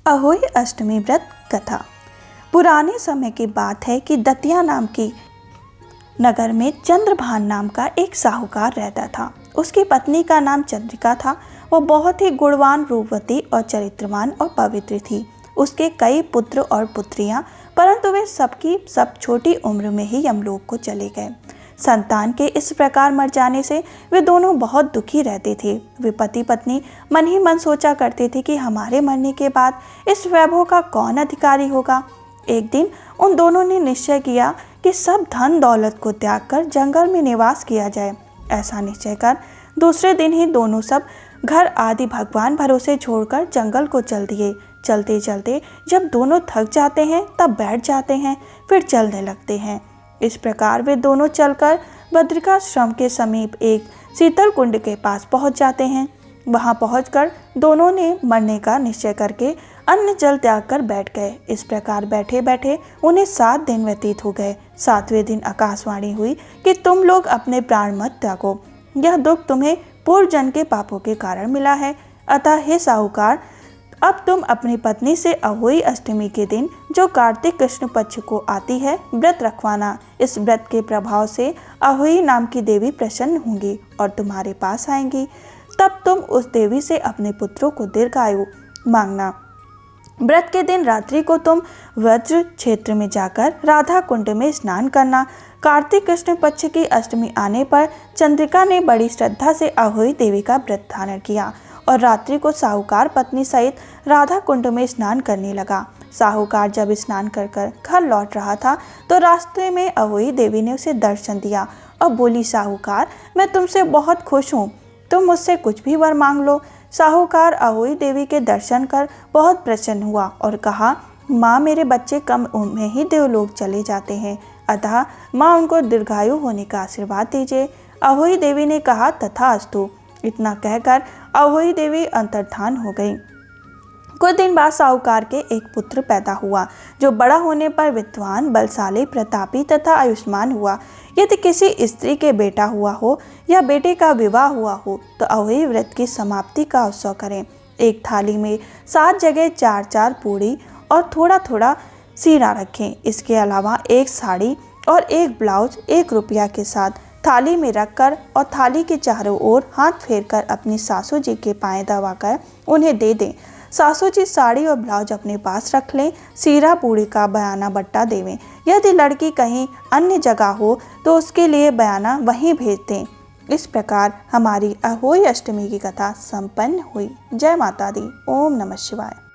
अहोई अष्टमी व्रत कथा। पुराने समय की बात है कि दतिया नाम की नगर में चंद्रभान नाम का एक साहूकार रहता था। उसकी पत्नी का नाम चंद्रिका था। वह बहुत ही गुणवान, रूपवती और चरित्रवान और पवित्र थी। उसके कई पुत्र और पुत्रियां, परंतु वे सबकी सब छोटी उम्र में ही यमलोक को चले गए। संतान के इस प्रकार मर जाने से वे दोनों बहुत दुखी रहते थे। वे पति पत्नी मन ही मन सोचा करते थे कि हमारे मरने के बाद इस वैभव का कौन अधिकारी होगा। एक दिन उन दोनों ने निश्चय किया कि सब धन दौलत को त्याग कर जंगल में निवास किया जाए। ऐसा निश्चय कर दूसरे दिन ही दोनों सब घर आदि भगवान भरोसे छोड़कर जंगल को चल दिए। चलते चलते जब दोनों थक जाते हैं तब बैठ जाते हैं, फिर चलने लगते हैं। इस प्रकार वे दोनों चलकर बद्रिकाश्रम के समीप एक शीतल कुंड के पास पहुंच जाते हैं। वहां पहुंचकर दोनों ने मरने का निश्चय करके अन्न जल त्याग कर बैठ गए। इस प्रकार बैठे बैठे उन्हें 7 दिन व्यतीत हो गए। 7वें दिन आकाशवाणी हुई कि तुम लोग अपने प्राण मत त्यागो, यह दुख तुम्हें पूर्व जन्म के पापों के कारण मिला है। अतः हे साहूकार, अब तुम अपनी पत्नी से अहोई अष्टमी के दिन, जो कार्तिक कृष्ण पक्ष को आती है, व्रत रखवाना। इस व्रत के प्रभाव से अहोई नाम की देवी प्रसन्न होंगी और तुम्हारे पास आएंगी। तब तुम उस देवी से अपने पुत्रों को दीर्घायु मांगना। व्रत के दिन रात्रि को तुम वज्र क्षेत्र में जाकर राधा कुंड में स्नान करना। कार्तिक कृष्ण पक्ष की अष्टमी आने पर चंद्रिका ने बड़ी श्रद्धा से अहोई देवी का व्रत धारण किया और रात्रि को साहूकार पत्नी सहित राधा कुंड में स्नान करने लगा। साहूकार जब स्नान कर घर लौट रहा था तो रास्ते में अहोई देवी ने उसे दर्शन दिया और बोली, साहूकार, मैं तुमसे बहुत खुश हूँ, तुम मुझसे कुछ भी वर मांग लो। साहूकार अहोई देवी के दर्शन कर बहुत प्रसन्न हुआ और कहा, माँ, मेरे बच्चे कम उम्र में ही देवलोक चले जाते हैं, अतः माँ उनको दीर्घायु होने का आशीर्वाद दीजिए। अहोई देवी ने कहा, तथास्तु। इतना कहकर अहोई देवी अंतर्धान हो गई। कुछ दिन बाद साहूकार के एक पुत्र पैदा हुआ, जो बड़ा होने पर विद्वान, बलशाली, प्रतापी तथा आयुष्मान हुआ। यदि किसी स्त्री के बेटा हुआ हो या बेटे का विवाह हुआ हो तो अहोई व्रत की समाप्ति का उत्सव करें। एक थाली में 7 जगह 4-4 पूड़ी और थोड़ा थोड़ा सीरा रखें। इसके अलावा एक साड़ी और एक ब्लाउज 1 रुपया के साथ थाली में रखकर और थाली के चारों ओर हाथ फेरकर अपनी सासू जी के पांव दबाकर उन्हें दे दें। सासू जी साड़ी और ब्लाउज अपने पास रख लें। सीरा पूड़ी का बयाना बट्टा देवें। यदि लड़की कहीं अन्य जगह हो तो उसके लिए बयाना वहीं भेज दें। इस प्रकार हमारी अहोई अष्टमी की कथा संपन्न हुई। जय माता दी। ओम नमः शिवाय।